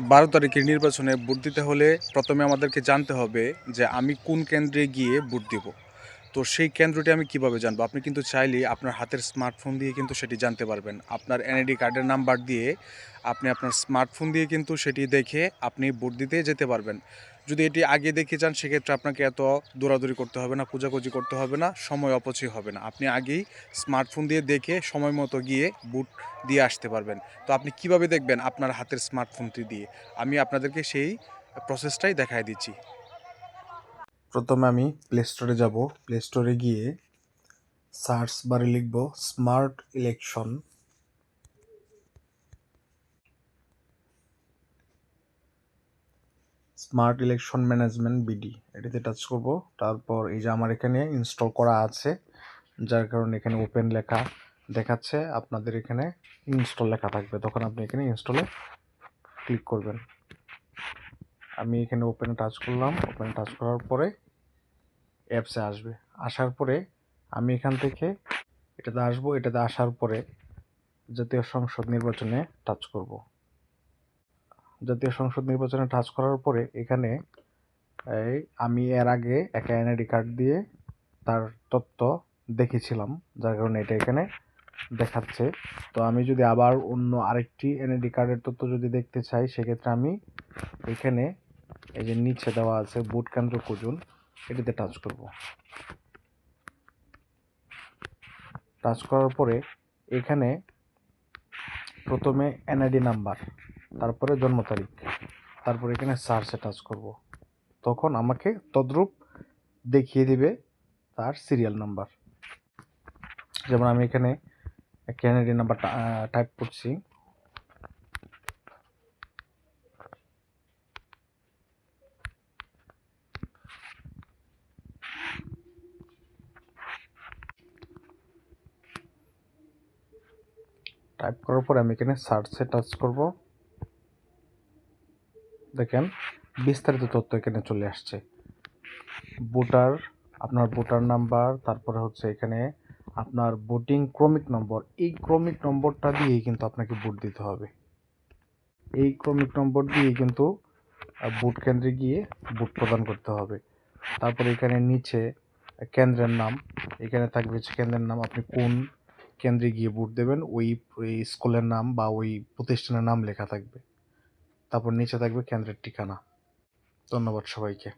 12 তারিখের নির্বাচনে ভোট দিতে হলে প্রথমে আমাদেরকে জানতে হবে যে আমি কোন কেন্দ্রে গিয়ে ভোট দিব। তো সেই কেন্দ্রটি আমি কিভাবে জানবো? আপনি কিন্তু চাইলেই আপনার হাতের স্মার্টফোন দিয়ে কিন্তু সেটি জানতে পারবেন। আপনার এনআইডি কার্ডের নাম্বার দিয়ে আপনি আপনার স্মার্টফোন দিয়ে কিন্তু সেটি দেখে আপনি ভোট দিতে যেতে পারবেন। যদি এটি আগে দেখে যান সেক্ষেত্রে আপনাকে এত দৌড়াদৌড়ি করতে হবে না, খোঁজাখুঁজি করতে হবে না, সময় অপচয় হবে না। আপনি আগেই স্মার্টফোন দিয়ে দেখে সময় মতো গিয়ে ভোট দিয়ে আসতে পারবেন। তো আপনি কিভাবে দেখবেন? আপনার হাতের স্মার্টফোনটি দিয়ে। আমি আপনাদেরকে সেই প্রসেসটাই দেখায় দিচ্ছি। প্রথমে আমি প্লে স্টোরে যাব। প্লে স্টোরে গিয়ে সার্চ বারে লিখব smart election. Smart election management BD এটিতে টাচ করব। তারপর এই যে আমার এখানে ইনস্টল করা আছে, যার কারণে এখানে ওপেন লেখা দেখাচ্ছে। আপনাদের এখানে ইনস্টল লেখা থাকবে, তখন আপনি এখানে ইনস্টলে ক্লিক করবেন। আমি এখানে ওপেনে টাচ করলাম। ওপেনে টাচ করার পরে অ্যাপসে আসবে। আসার পরে আমি এখান থেকে এটাতে আসবো। এটাতে আসার পরে জাতীয় সংসদ নির্বাচনে টাচ করব। জাতীয় সংসদ নির্বাচনে টাচ করার পরে এখানে আমি এর আগে একটা এনআইডি কার্ড দিয়ে তার তথ্য দেখেছিলাম, যার কারণে এটা এখানে দেখাচ্ছে। তো আমি যদি আবার অন্য আরেকটি এনআইডি কার্ডের তথ্য যদি দেখতে চাই, সেক্ষেত্রে আমি এখানে এই যে নিচে দেওয়া আছে ভোট কেন্দ্র খুঁজুন, এটিতে টাচ করব। টাচ করার পরে এখানে প্রথমে এনআইডি নাম্বার, তারপরে জন্ম তারিখ, তারপরে এখানে সার্চে টাচ করব। তখন আমাকে তদ্রূপ দেখিয়ে দিবে তার সিরিয়াল নাম্বার। যেমন আমি এখানে এনআইডি নাম্বার টাইপ করছি। টাইপ করার পরে আমি এখানে সার্চে টাচ করব। দেখেন বিস্তারিত তথ্য এখানে চলে আসছে। ভোটার, আপনার ভোটার নাম্বার, তারপরে হচ্ছে এখানে আপনার ভোটিং ক্রমিক নম্বর। এই ক্রমিক নম্বরটা দিয়েই কিন্তু আপনাকে ভোট দিতে হবে। এই ক্রমিক নম্বর দিয়ে কিন্তু ভোট কেন্দ্রে গিয়ে ভোট প্রদান করতে হবে। তারপরে এখানে নিচে কেন্দ্রের নাম, এখানে থাকবে কেন্দ্রের নাম, আপনি কোন কেন্দ্রে গিয়ে ভোট দেবেন ওই স্কুলের নাম বা ওই প্রতিষ্ঠানের নাম লেখা থাকবে। তারপর নিচে থাকবে কেন্দ্রের ঠিকানা। ধন্যবাদ সবাইকে।